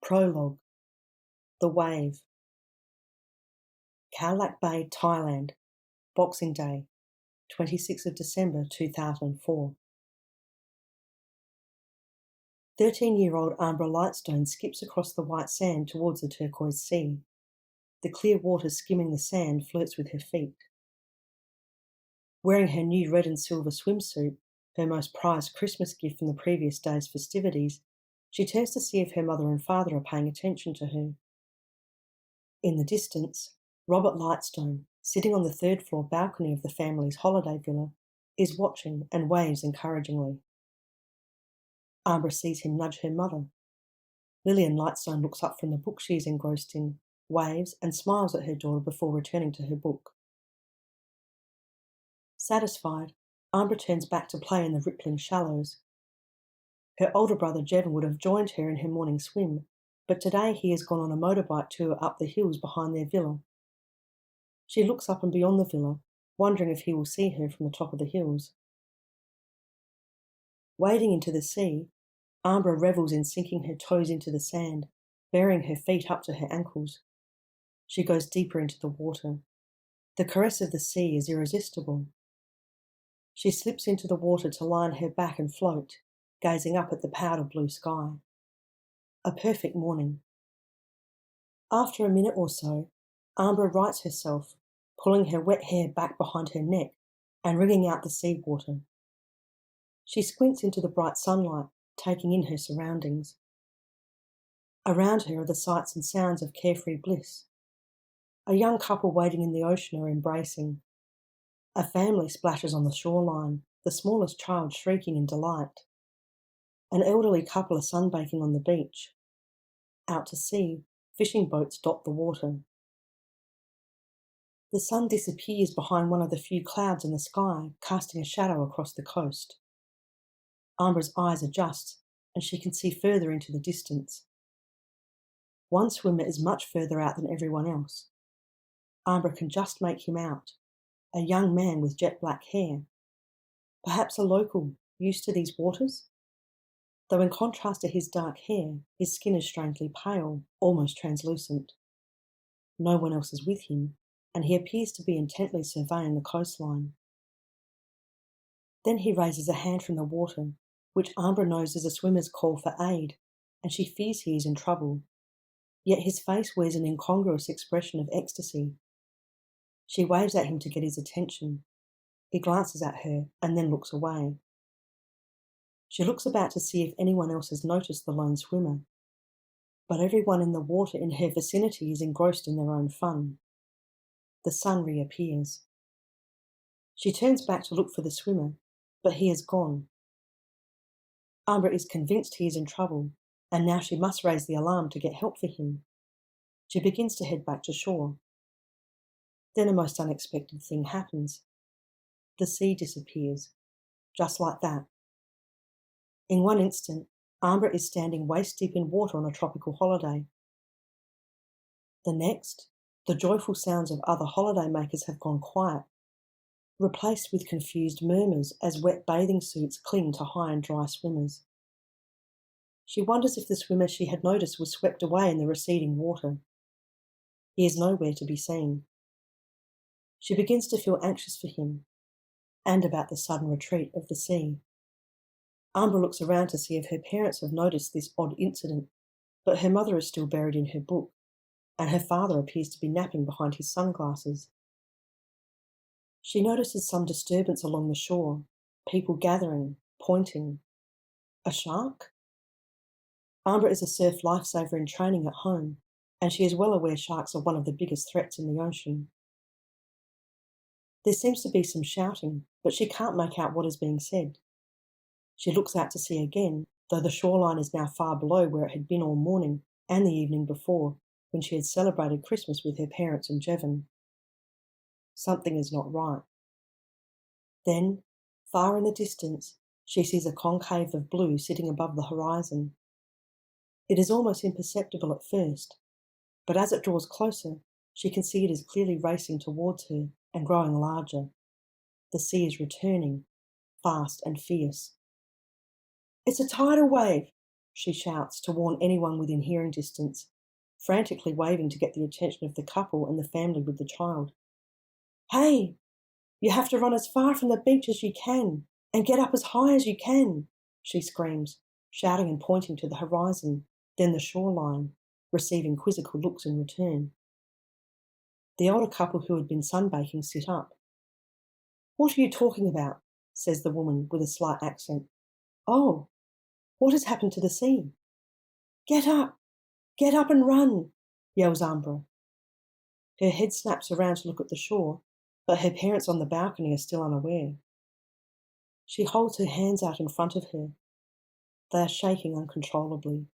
Prologue. The Wave. Khao Lak Bay, Thailand. Boxing Day, 26th of December 2004. 13-year-old Ambra Lightstone skips across the white sand towards the turquoise sea. The clear water skimming the sand flirts with her feet. Wearing her new red and silver swimsuit, her most prized Christmas gift from the previous day's festivities, she turns to see if her mother and father are paying attention to her. In the distance, Robert Lightstone, sitting on the third-floor balcony of the family's holiday villa, is watching and waves encouragingly. Ambra sees him nudge her mother. Lillian Lightstone looks up from the book she is engrossed in, waves and smiles at her daughter before returning to her book. Satisfied, Ambra turns back to play in the rippling shallows. Her older brother Jevon would have joined her in her morning swim, but today he has gone on a motorbike tour up the hills behind their villa. She looks up and beyond the villa, wondering if he will see her from the top of the hills. Wading into the sea, Ambra revels in sinking her toes into the sand, burying her feet up to her ankles. She goes deeper into the water. The caress of the sea is irresistible. She slips into the water to lie on her back and float, gazing up at the powder blue sky. A perfect morning. After a minute or so, Ambra rights herself, pulling her wet hair back behind her neck and wringing out the seawater. She squints into the bright sunlight, taking in her surroundings. Around her are the sights and sounds of carefree bliss. A young couple waiting in the ocean are embracing. A family splashes on the shoreline, the smallest child shrieking in delight. An elderly couple are sunbaking on the beach. Out to sea, fishing boats dot the water. The sun disappears behind one of the few clouds in the sky, casting a shadow across the coast. Ambra's eyes adjust, and she can see further into the distance. One swimmer is much further out than everyone else. Ambra can just make him out, a young man with jet black hair. Perhaps a local, used to these waters? Though in contrast to his dark hair, his skin is strangely pale, almost translucent. No one else is with him, and he appears to be intently surveying the coastline. Then he raises a hand from the water, which Ambra knows is a swimmer's call for aid, and she fears he is in trouble. Yet his face wears an incongruous expression of ecstasy. She waves at him to get his attention. He glances at her and then looks away. She looks about to see if anyone else has noticed the lone swimmer, but everyone in the water in her vicinity is engrossed in their own fun. The sun reappears. She turns back to look for the swimmer, but he has gone. Ambra is convinced he is in trouble, and now she must raise the alarm to get help for him. She begins to head back to shore. Then a most unexpected thing happens. The sea disappears, just like that. In one instant, Ambra is standing waist-deep in water on a tropical holiday. The next, the joyful sounds of other holidaymakers have gone quiet, replaced with confused murmurs as wet bathing suits cling to high and dry swimmers. She wonders if the swimmer she had noticed was swept away in the receding water. He is nowhere to be seen. She begins to feel anxious for him, and about the sudden retreat of the sea. Ambra looks around to see if her parents have noticed this odd incident, but her mother is still buried in her book, and her father appears to be napping behind his sunglasses. She notices some disturbance along the shore, people gathering, pointing. A shark? Ambra is a surf lifesaver in training at home, and she is well aware sharks are one of the biggest threats in the ocean. There seems to be some shouting, but she can't make out what is being said. She looks out to sea again, though the shoreline is now far below where it had been all morning and the evening before, when she had celebrated Christmas with her parents and Jevon. Something is not right. Then, far in the distance, she sees a concave of blue sitting above the horizon. It is almost imperceptible at first, But as it draws closer, she can see it is clearly racing towards her and growing larger. The sea is returning, fast and fierce. "It's a tidal wave," she shouts to warn anyone within hearing distance, frantically waving to get the attention of the couple and the family with the child. "Hey, you have to run as far from the beach as you can and get up as high as you can," she screams, shouting and pointing to the horizon, then the shoreline, receiving quizzical looks in return. The older couple who had been sunbaking sit up. "What are you talking about?" says the woman with a slight accent. "Oh, what has happened to the sea?" Get up and run," yells Ambra. Her head snaps around to look at the shore, but her parents on the balcony are still unaware. She holds her hands out in front of her. They are shaking uncontrollably.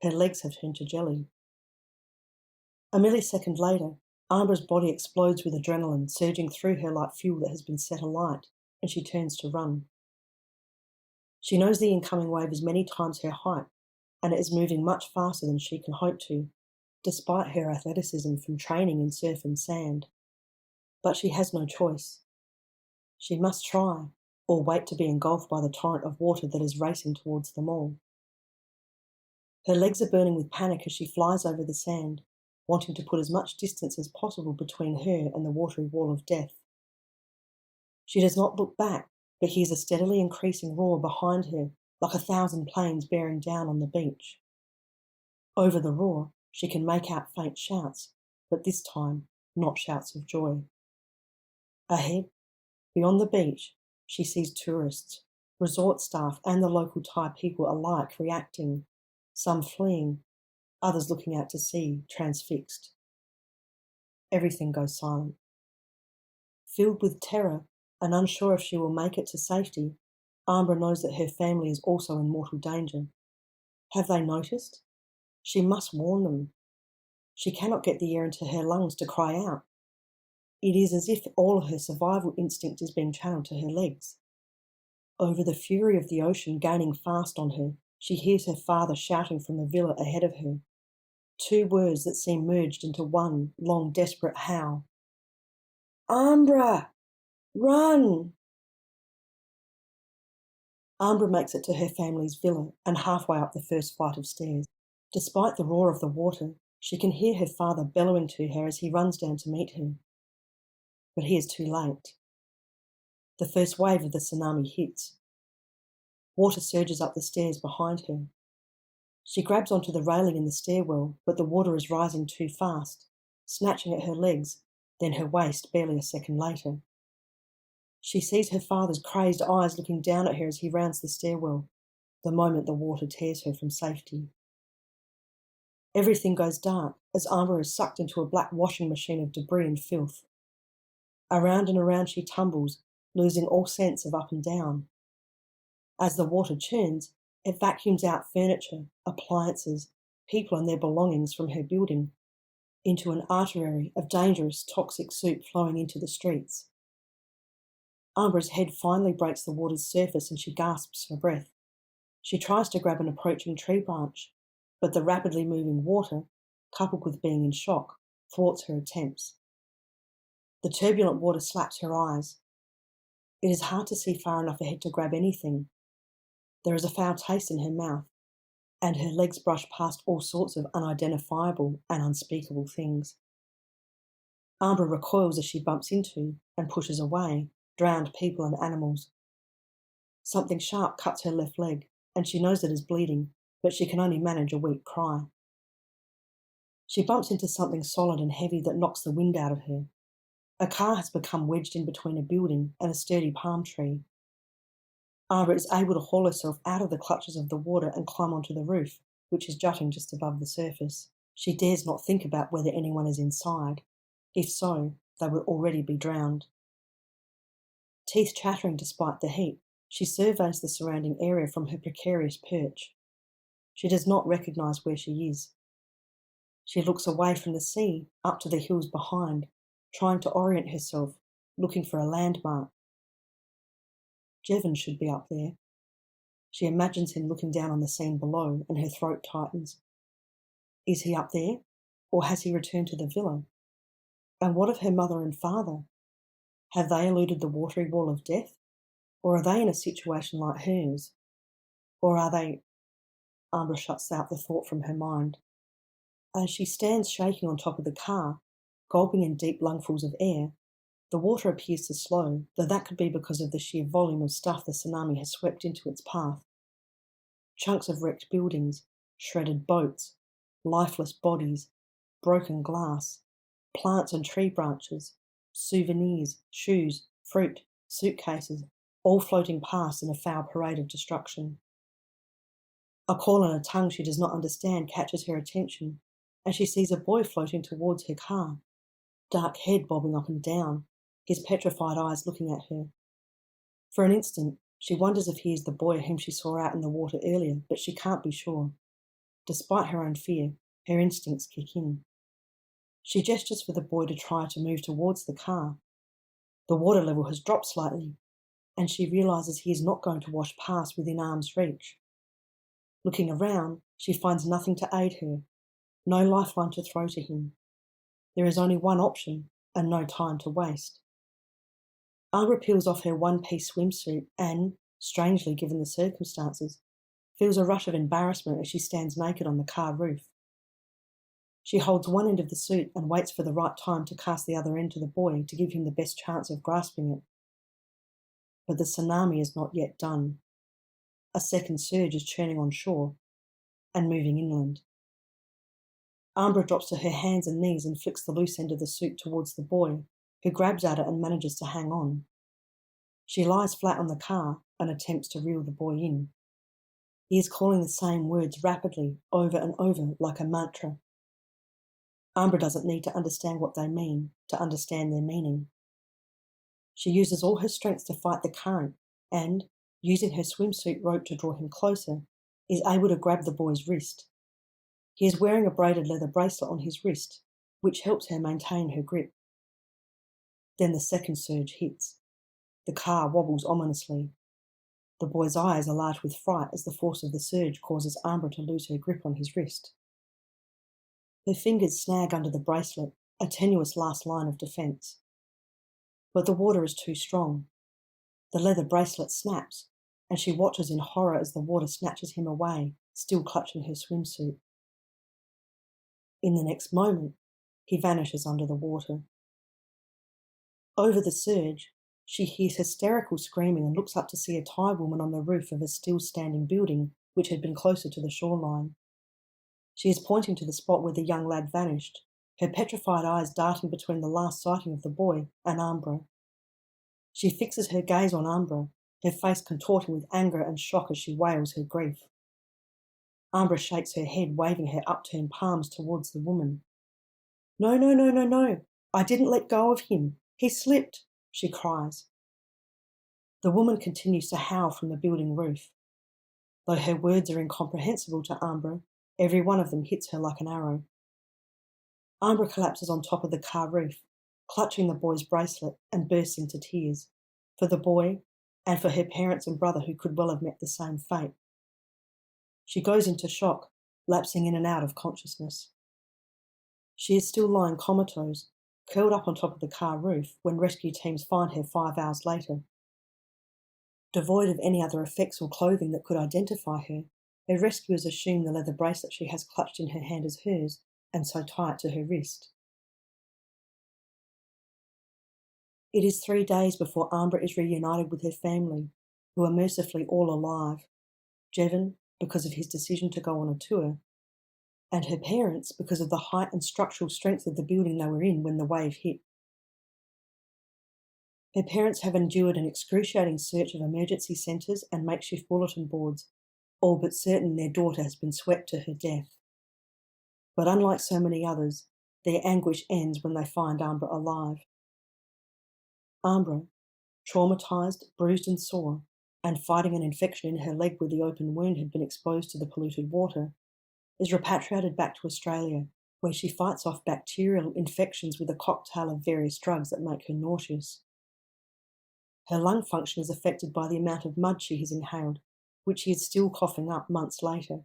Her legs have turned to jelly. A millisecond later, Ambra's body explodes with adrenaline surging through her like fuel that has been set alight, and she turns to run. She knows the incoming wave is many times her height, and it is moving much faster than she can hope to, despite her athleticism from training in surf and sand. But she has no choice. She must try, or wait to be engulfed by the torrent of water that is racing towards them all. Her legs are burning with panic as she flies over the sand, wanting to put as much distance as possible between her and the watery wall of death. She does not look back, but hears a steadily increasing roar behind her, like 1,000 planes bearing down on the beach. Over the roar, she can make out faint shouts, but this time not shouts of joy. Ahead, beyond the beach, she sees tourists, resort staff and the local Thai people alike reacting, some fleeing, others looking out to sea, transfixed. Everything goes silent. Filled with terror and unsure if she will make it to safety, Ambra knows that her family is also in mortal danger. Have they noticed? She must warn them. She cannot get the air into her lungs to cry out. It is as if all her survival instinct is being channeled to her legs. Over the fury of the ocean gaining fast on her, she hears her father shouting from the villa ahead of her. 2 words that seem merged into one long, desperate howl. "Ambra! Run!" Ambra makes it to her family's villa and halfway up the first flight of stairs. Despite the roar of the water, she can hear her father bellowing to her as he runs down to meet her. But he is too late. The first wave of the tsunami hits. Water surges up the stairs behind her. She grabs onto the railing in the stairwell, but the water is rising too fast, snatching at her legs, then her waist barely a second later. She sees her father's crazed eyes looking down at her as he rounds the stairwell, the moment the water tears her from safety. Everything goes dark as Ambra is sucked into a black washing machine of debris and filth. Around and around she tumbles, losing all sense of up and down. As the water churns, it vacuums out furniture, appliances, people and their belongings from her building into an artery of dangerous, toxic soup flowing into the streets. Ambra's head finally breaks the water's surface and she gasps for breath. She tries to grab an approaching tree branch, but the rapidly moving water, coupled with being in shock, thwarts her attempts. The turbulent water slaps her eyes. It is hard to see far enough ahead to grab anything. There is a foul taste in her mouth, and her legs brush past all sorts of unidentifiable and unspeakable things. Ambra recoils as she bumps into and pushes away drowned people and animals. Something sharp cuts her left leg, and she knows it is bleeding, but she can only manage a weak cry. She bumps into something solid and heavy that knocks the wind out of her. A car has become wedged in between a building and a sturdy palm tree. Ambra is able to haul herself out of the clutches of the water and climb onto the roof, which is jutting just above the surface. She dares not think about whether anyone is inside. If so, they would already be drowned. Teeth chattering despite the heat, she surveys the surrounding area from her precarious perch. She does not recognise where she is. She looks away from the sea, up to the hills behind, trying to orient herself, looking for a landmark. Jevon should be up there. She imagines him looking down on the scene below, and her throat tightens. Is he up there? Or has he returned to the villa? And what of her mother and father? Have they eluded the watery wall of death? Or are they in a situation like hers? Or are they... Ambra shuts out the thought from her mind. As she stands shaking on top of the car, gulping in deep lungfuls of air, the water appears to slow, though that could be because of the sheer volume of stuff the tsunami has swept into its path. Chunks of wrecked buildings, shredded boats, lifeless bodies, broken glass, plants and tree branches, souvenirs, shoes, fruit, suitcases, all floating past in a foul parade of destruction. A call in a tongue she does not understand catches her attention, and she sees a boy floating towards her car, dark head bobbing up and down, his petrified eyes looking at her. For an instant, she wonders if he is the boy whom she saw out in the water earlier, but she can't be sure. Despite her own fear, her instincts kick in. She gestures for the boy to try to move towards the car. The water level has dropped slightly, and she realises he is not going to wash past within arm's reach. Looking around, she finds nothing to aid her, no lifeline to throw to him. There is only one option, and no time to waste. Ambra peels off her one-piece swimsuit and, strangely given the circumstances, feels a rush of embarrassment as she stands naked on the car roof. She holds one end of the suit and waits for the right time to cast the other end to the boy to give him the best chance of grasping it. But the tsunami is not yet done. A second surge is churning on shore and moving inland. Ambra drops to her hands and knees and flicks the loose end of the suit towards the boy, who grabs at it and manages to hang on. She lies flat on the car and attempts to reel the boy in. He is calling the same words rapidly, over and over, like a mantra. Ambra doesn't need to understand what they mean to understand their meaning. She uses all her strength to fight the current and, using her swimsuit rope to draw him closer, is able to grab the boy's wrist. He is wearing a braided leather bracelet on his wrist, which helps her maintain her grip. Then the second surge hits. The car wobbles ominously. The boy's eyes are large with fright as the force of the surge causes Ambra to lose her grip on his wrist. Her fingers snag under the bracelet, a tenuous last line of defence. But the water is too strong. The leather bracelet snaps, and she watches in horror as the water snatches him away, still clutching her swimsuit. In the next moment, he vanishes under the water. Over the surge, she hears hysterical screaming and looks up to see a Thai woman on the roof of a still-standing building which had been closer to the shoreline. She is pointing to the spot where the young lad vanished, her petrified eyes darting between the last sighting of the boy and Ambra. She fixes her gaze on Ambra, her face contorting with anger and shock as she wails her grief. Ambra shakes her head, waving her upturned palms towards the woman. "No, no, no, no, no! I didn't let go of him! He slipped!" she cries. The woman continues to howl from the building roof. Though her words are incomprehensible to Ambra, every one of them hits her like an arrow. Ambra collapses on top of the car roof, clutching the boy's bracelet, and bursts into tears, for the boy and for her parents and brother who could well have met the same fate. She goes into shock, lapsing in and out of consciousness. She is still lying comatose, curled up on top of the car roof when rescue teams find her 5 hours later. Devoid of any other effects or clothing that could identify her, her rescuers assume the leather bracelet she has clutched in her hand is hers, and so tie it to her wrist. It is 3 days before Ambra is reunited with her family, who are mercifully all alive. Jevon, because of his decision to go on a tour, and her parents because of the height and structural strength of the building they were in when the wave hit. Her parents have endured an excruciating search of emergency centres and makeshift bulletin boards, all but certain their daughter has been swept to her death. But unlike so many others, their anguish ends when they find Ambra alive. Ambra, traumatised, bruised and sore, and fighting an infection in her leg where the open wound had been exposed to the polluted water, is repatriated back to Australia, where she fights off bacterial infections with a cocktail of various drugs that make her nauseous. Her lung function is affected by the amount of mud she has inhaled, which she is still coughing up months later,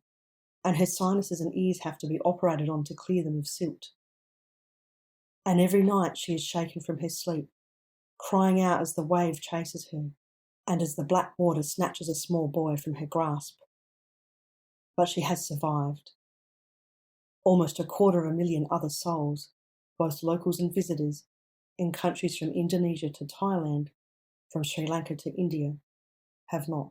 and her sinuses and ears have to be operated on to clear them of silt. And every night she is shaken from her sleep, crying out as the wave chases her, and as the black water snatches a small boy from her grasp. But she has survived. Almost 250,000 other souls, both locals and visitors, in countries from Indonesia to Thailand, from Sri Lanka to India, have not.